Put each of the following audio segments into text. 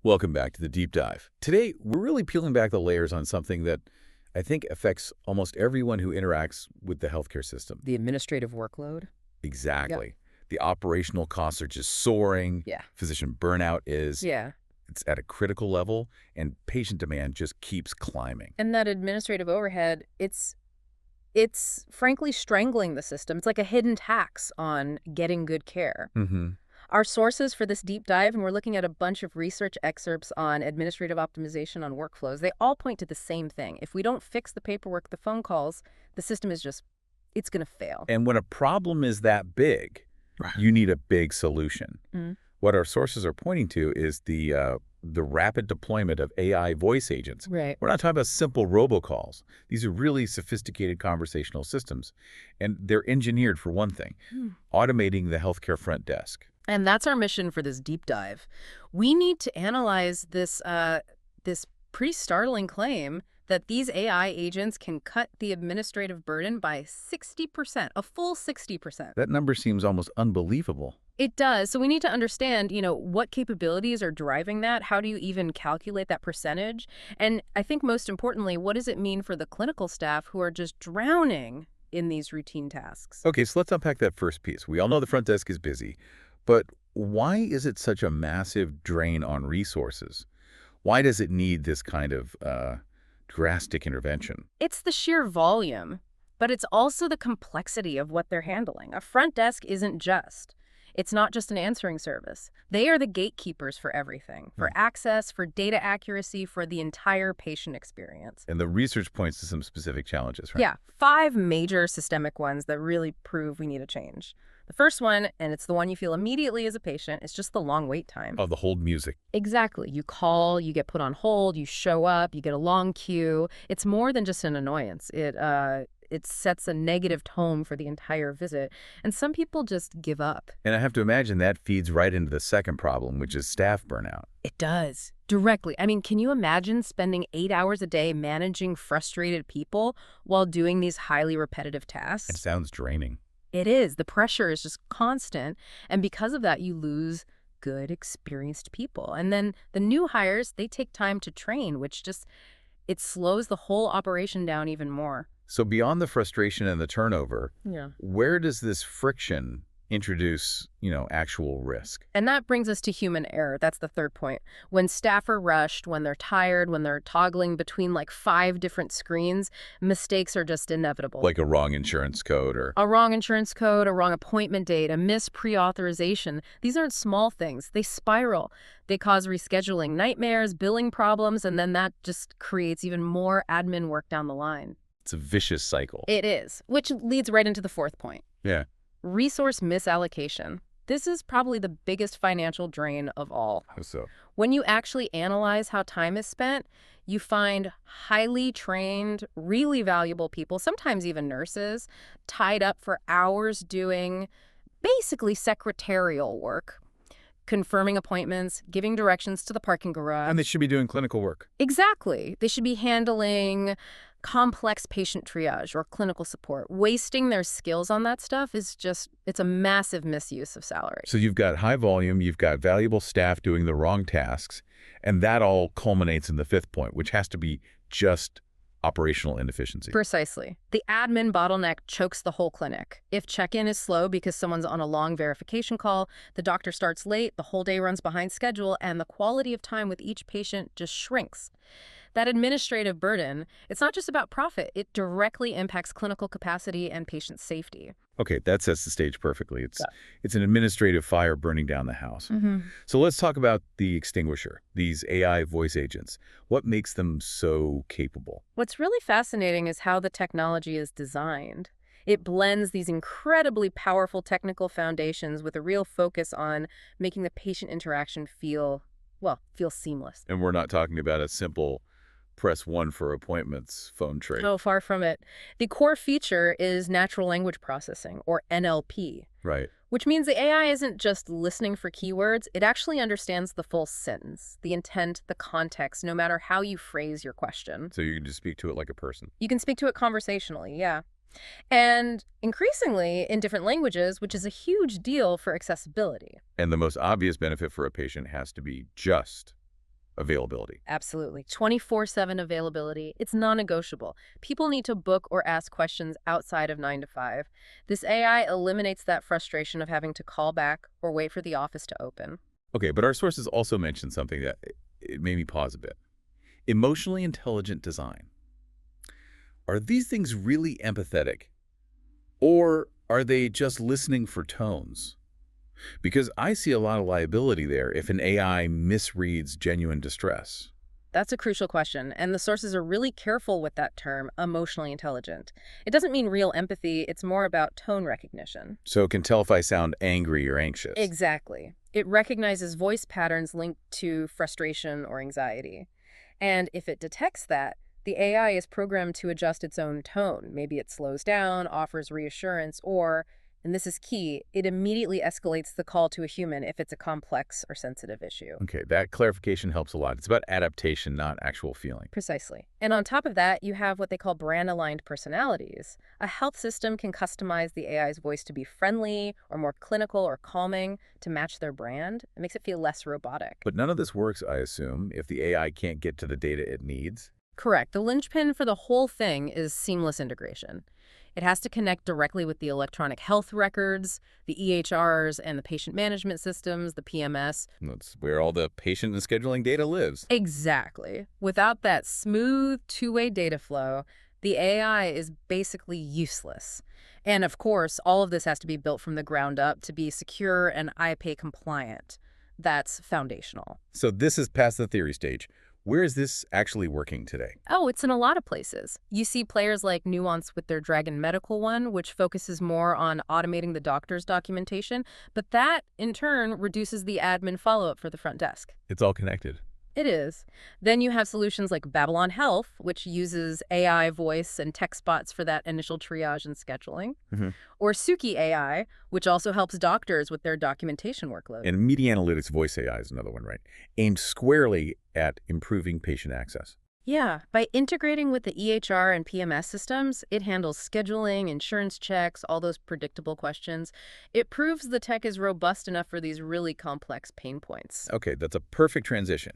Welcome back to the Deep Dive. Today, we're really peeling back the layers on something that I think affects almost everyone who interacts with the healthcare system. The administrative workload? Exactly. Yep. The operational costs are just soaring. Yeah. Physician burnout is Yeah. it's at a critical level, and patient demand just keeps climbing. And that administrative overhead, it's frankly strangling the system. It's like a hidden tax on getting good care. Mm-hmm. Our sources for this deep dive, and we're looking at a bunch of research excerpts on administrative optimization on workflows, they all point to the same thing. If we don't fix the paperwork, the phone calls, the system is just, it's going to fail. And when a problem is that big, Right. you need a big solution. Mhm. What our sources are pointing to is the rapid deployment of AI voice agents. Right. We're not talking about simple robocalls. These are really sophisticated conversational systems, and they're engineered for one thing, automating the healthcare front desk. And that's our mission for this deep dive. We need to analyze this pretty startling claim that these AI agents can cut the administrative burden by 60%, a full 60%. That number seems almost unbelievable. It does. So we need to understand, what capabilities are driving that? How do you even calculate that percentage? And I think most importantly, what does it mean for the clinical staff who are just drowning in these routine tasks? Okay, so let's unpack that first piece. We all know the front desk is busy, but why is it such a massive drain on resources? Why does it need this kind of drastic intervention? It's the sheer volume, but it's also the complexity of what they're handling. A front desk it's not just an answering service. They are the gatekeepers for everything, for access, for data accuracy, for the entire patient experience. And the research points to some specific challenges, right? Yeah, 5 major systemic ones that really prove we need a change. The first one, and it's the one you feel immediately as a patient, is just the long wait time. Oh, the hold music. Exactly. You call, you get put on hold, you show up, you get a long queue. It's more than just an annoyance. It sets a negative tone for the entire visit, and some people just give up. And I have to imagine that feeds right into the second problem, which is staff burnout. It does. Directly. I mean, can you imagine spending 8 hours a day managing frustrated people while doing these highly repetitive tasks? It sounds draining. It is. The pressure is just constant, and because of that, you lose good, experienced people. And then the new hires, they take time to train, which it slows the whole operation down even more. So beyond the frustration and the turnover, where does this friction introduce, actual risk? And that brings us to human error. That's the third point. When staff are rushed, when they're tired, when they're toggling between like 5 different screens, mistakes are just inevitable. Like a wrong insurance code or... A wrong insurance code, a wrong appointment date, a missed pre-authorization. These aren't small things. They spiral. They cause rescheduling nightmares, billing problems, and then that just creates even more admin work down the line. It's a vicious cycle. It is, which leads right into the fourth point. Yeah. Resource misallocation. This is probably the biggest financial drain of all. How so? When you actually analyze how time is spent, you find highly trained, really valuable people, sometimes even nurses, tied up for hours doing basically secretarial work, confirming appointments, giving directions to the parking garage. And they should be doing clinical work. Exactly. They should be handling complex patient triage or clinical support. Wasting their skills on that stuff is it's a massive misuse of salary. So you've got high volume, you've got valuable staff doing the wrong tasks, and that all culminates in the fifth point, which has to be just operational inefficiency. Precisely. The admin bottleneck chokes the whole clinic. If check-in is slow because someone's on a long verification call, the doctor starts late, the whole day runs behind schedule, and the quality of time with each patient just shrinks. That administrative burden, it's not just about profit. It directly impacts clinical capacity and patient safety. Okay, that sets the stage perfectly. It's an administrative fire burning down the house. Mm-hmm. So let's talk about the extinguisher, these AI voice agents. What makes them so capable? What's really fascinating is how the technology is designed. It blends these incredibly powerful technical foundations with a real focus on making the patient interaction feel seamless. And we're not talking about a simple press 1 for appointments phone trait. No, far from it. The core feature is natural language processing, or NLP. Right. Which means the AI isn't just listening for keywords, it actually understands the full sentence, the intent, the context, no matter how you phrase your question. So you can just speak to it like a person. You can speak to it conversationally, yeah. And increasingly in different languages, which is a huge deal for accessibility. And the most obvious benefit for a patient has to be just availability. Absolutely. 24/7 availability. It's non-negotiable. People need to book or ask questions outside of 9 to 5. This AI eliminates that frustration of having to call back or wait for the office to open. Okay, but our sources also mentioned something that it made me pause a bit. Emotionally intelligent design. Are these things really empathetic? Or are they just listening for tones? Because I see a lot of liability there if an AI misreads genuine distress. That's a crucial question, and the sources are really careful with that term, emotionally intelligent. It doesn't mean real empathy, it's more about tone recognition. So it can tell if I sound angry or anxious. Exactly. It recognizes voice patterns linked to frustration or anxiety. And if it detects that, the AI is programmed to adjust its own tone. Maybe it slows down, offers reassurance, or, and this is key, it immediately escalates the call to a human if it's a complex or sensitive issue. Okay, that clarification helps a lot. It's about adaptation, not actual feeling. Precisely. And on top of that, you have what they call brand-aligned personalities. A health system can customize the AI's voice to be friendly or more clinical or calming to match their brand. It makes it feel less robotic. But none of this works, I assume, if the AI can't get to the data it needs. Correct. The linchpin for the whole thing is seamless integration. It has to connect directly with the electronic health records, the EHRs, and the patient management systems, the PMS. That's where all the patient and scheduling data lives. Exactly. Without that smooth two-way data flow, the AI is basically useless. And of course, all of this has to be built from the ground up to be secure and IPA compliant. That's foundational. So this is past the theory stage. Where is this actually working today? Oh, it's in a lot of places. You see players like Nuance with their Dragon Medical one, which focuses more on automating the doctor's documentation, but that, in turn, reduces the admin follow-up for the front desk. It's all connected. It is. Then you have solutions like Babylon Health, which uses AI voice and text bots for that initial triage and scheduling, Mm-hmm. or Suki AI, which also helps doctors with their documentation workload. And Media Analytics Voice AI is another one, right? Aimed squarely at improving patient access. Yeah, by integrating with the EHR and PMS systems, it handles scheduling, insurance checks, all those predictable questions. It proves the tech is robust enough for these really complex pain points. Okay, that's a perfect transition.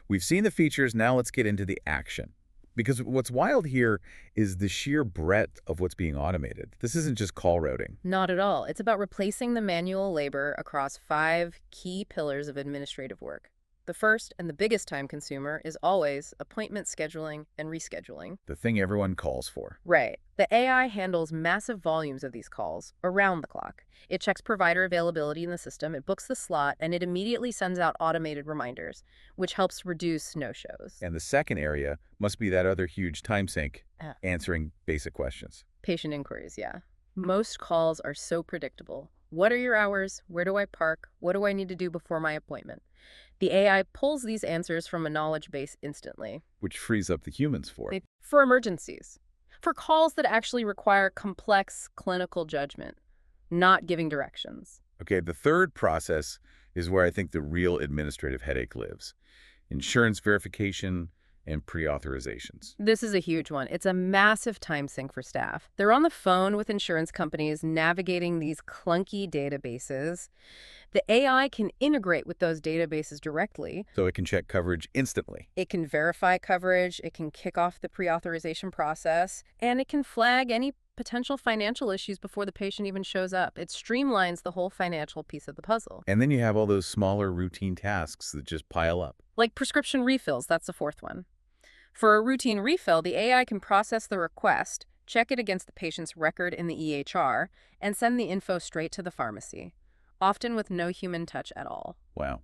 We've seen the features, now let's get into the action. Because what's wild here is the sheer breadth of what's being automated. This isn't just call routing. Not at all. It's about replacing the manual labor across 5 key pillars of administrative work. The first and the biggest time consumer is always appointment scheduling and rescheduling. The thing everyone calls for. Right. The AI handles massive volumes of these calls around the clock. It checks provider availability in the system, it books the slot, and it immediately sends out automated reminders, which helps reduce no-shows. And the second area must be that other huge time sink, Ah. answering basic questions. Patient inquiries, yeah. Most calls are so predictable. What are your hours? Where do I park? What do I need to do before my appointment? The AI pulls these answers from a knowledge base instantly. Which frees up the humans for. For emergencies. For calls that actually require complex clinical judgment, not giving directions. Okay, the third process is where I think the real administrative headache lives. Insurance verification and pre-authorizations. This is a huge one. It's a massive time sink for staff. They're on the phone with insurance companies navigating these clunky databases. The AI can integrate with those databases directly. So it can check coverage instantly. It can verify coverage, it can kick off the pre-authorization process, and it can flag any potential financial issues before the patient even shows up. It streamlines the whole financial piece of the puzzle. And then you have all those smaller routine tasks that just pile up. Like prescription refills, that's the fourth one. For a routine refill, the AI can process the request, check it against the patient's record in the EHR, and send the info straight to the pharmacy, often with no human touch at all. Wow.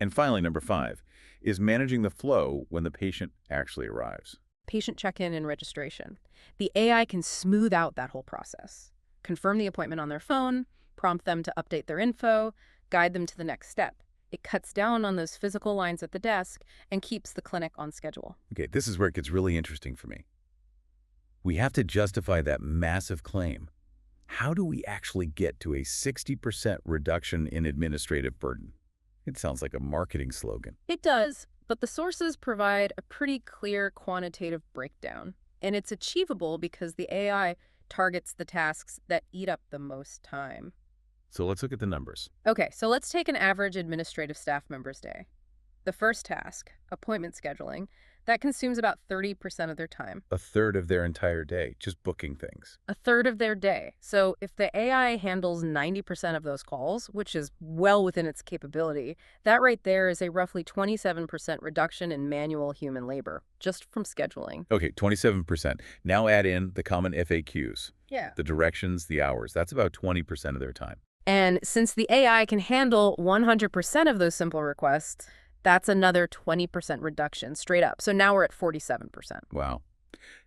And finally, number 5 is managing the flow when the patient actually arrives. Patient check-in and registration. The AI can smooth out that whole process, confirm the appointment on their phone, prompt them to update their info, guide them to the next step. It cuts down on those physical lines at the desk and keeps the clinic on schedule. Okay, this is where it gets really interesting for me. We have to justify that massive claim. How do we actually get to a 60% reduction in administrative burden? It sounds like a marketing slogan. It does, but the sources provide a pretty clear quantitative breakdown. And it's achievable because the AI targets the tasks that eat up the most time. So let's look at the numbers. Okay, so let's take an average administrative staff member's day. The first task, appointment scheduling, that consumes about 30% of their time, A third of their entire day, just booking things. a third of their day. So if the AI handles 90% of those calls, which is well within its capability, that right there is a roughly 27% reduction in manual human labor, just from scheduling. Okay, 27%. Now add in the common FAQs, Yeah. the directions, the hours. That's about 20% of their time. And since the AI can handle 100% of those simple requests, that's another 20% reduction straight up. So now we're at 47%. Wow.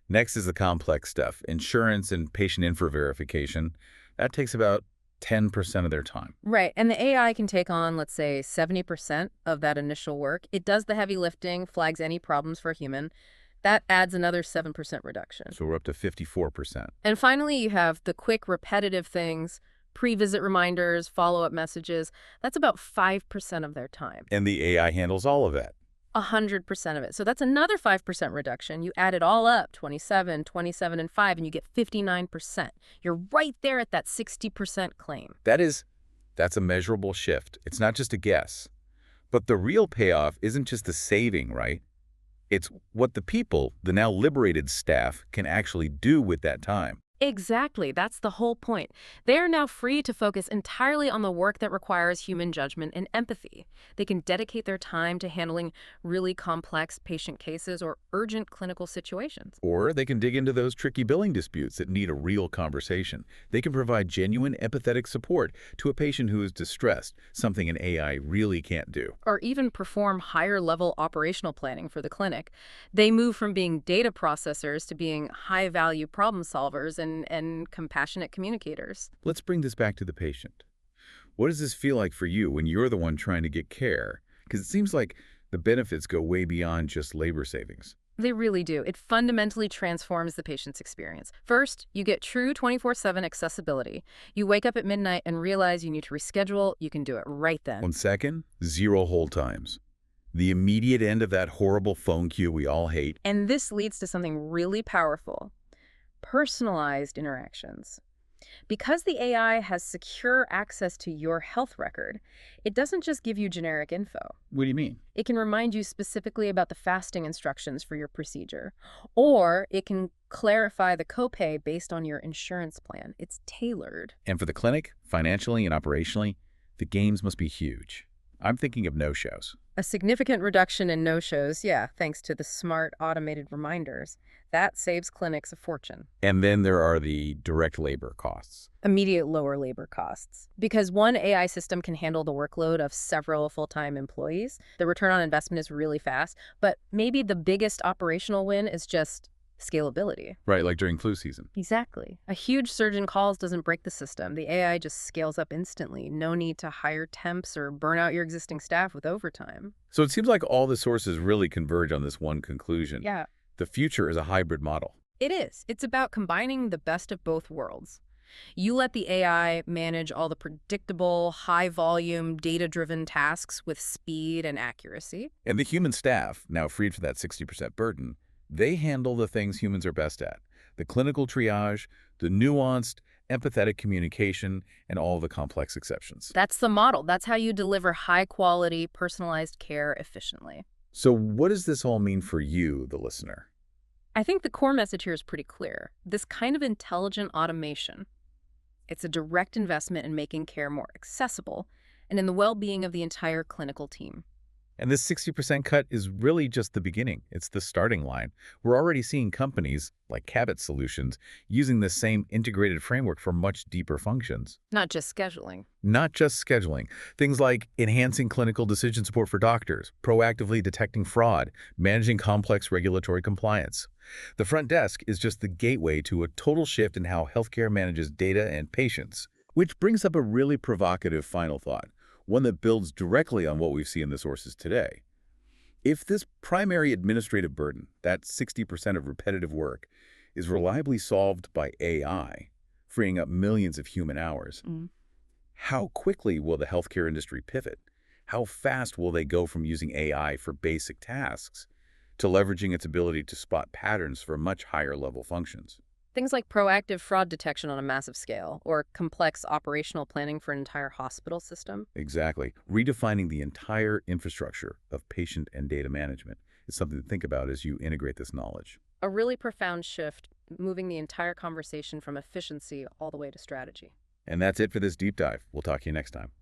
Next is the complex stuff, insurance and patient info verification. That takes about 10% of their time. Right. And the AI can take on, let's say, 70% of that initial work. It does the heavy lifting, flags any problems for a human. That adds another 7% reduction. So we're up to 54%. And finally, you have the quick, repetitive things, pre-visit reminders, follow-up messages. That's about 5% of their time. And the AI handles all of that. 100% of it. So that's another 5% reduction. You add it all up, 27, 27, and 5, and you get 59%. You're right there at that 60% claim. That's a measurable shift. It's not just a guess. But the real payoff isn't just the saving, right? It's what the people, the now liberated staff, can actually do with that time. Exactly. That's the whole point. They are now free to focus entirely on the work that requires human judgment and empathy. They can dedicate their time to handling really complex patient cases or urgent clinical situations. Or they can dig into those tricky billing disputes that need a real conversation. They can provide genuine empathetic support to a patient who is distressed, something an AI really can't do. Or even perform higher-level operational planning for the clinic. They move from being data processors to being high-value problem solvers and compassionate communicators. Let's bring this back to the patient. What does this feel like for you when you're the one trying to get care? Because it seems like the benefits go way beyond just labor savings. They really do. It fundamentally transforms the patient's experience. First, you get true 24/7 accessibility. You wake up at midnight and realize you need to reschedule. You can do it right then. 1 second, 0 hold times. The immediate end of that horrible phone queue we all hate. And this leads to something really powerful: personalized interactions. Because the AI has secure access to your health record, it doesn't just give you generic info. What do you mean? It can remind you specifically about the fasting instructions for your procedure, or it can clarify the copay based on your insurance plan. It's tailored. And for the clinic, financially and operationally, the gains must be huge. I'm thinking of no-shows. A significant reduction in no-shows, yeah, thanks to the smart automated reminders. That saves clinics a fortune. And then there are the direct labor costs. Immediate lower labor costs. Because one AI system can handle the workload of several full-time employees, the return on investment is really fast, but maybe the biggest operational win is just scalability. Right, like during flu season. Exactly. A huge surge in calls doesn't break the system. The AI just scales up instantly. No need to hire temps or burn out your existing staff with overtime. So it seems like all the sources really converge on this one conclusion. Yeah, The future is a hybrid model. it is. It's about combining the best of both worlds. You let the AI manage all the predictable, high-volume, data-driven tasks with speed and accuracy. And the human staff, now freed from that 60% burden, they handle the things humans are best at: the clinical triage, the nuanced, empathetic communication, and all the complex exceptions. That's the model. That's how you deliver high-quality, personalized care efficiently. So what does this all mean for you, the listener? I think the core message here is pretty clear. This kind of intelligent automation, it's a direct investment in making care more accessible and in the well-being of the entire clinical team. And this 60% cut is really just the beginning. It's the starting line. We're already seeing companies like Cabot Solutions using the same integrated framework for much deeper functions. Not just scheduling. Not just scheduling. Things like enhancing clinical decision support for doctors, proactively detecting fraud, managing complex regulatory compliance. The front desk is just the gateway to a total shift in how healthcare manages data and patients. Which brings up a really provocative final thought, one that builds directly on what we see in the sources today. If this primary administrative burden, that 60% of repetitive work, is reliably solved by AI, freeing up millions of human hours, how quickly will the healthcare industry pivot? How fast will they go from using AI for basic tasks to leveraging its ability to spot patterns for much higher level functions? Things like proactive fraud detection on a massive scale, or complex operational planning for an entire hospital system. Exactly. Redefining the entire infrastructure of patient and data management is something to think about as you integrate this knowledge. A really profound shift, moving the entire conversation from efficiency all the way to strategy. And that's it for this deep dive. We'll talk to you next time.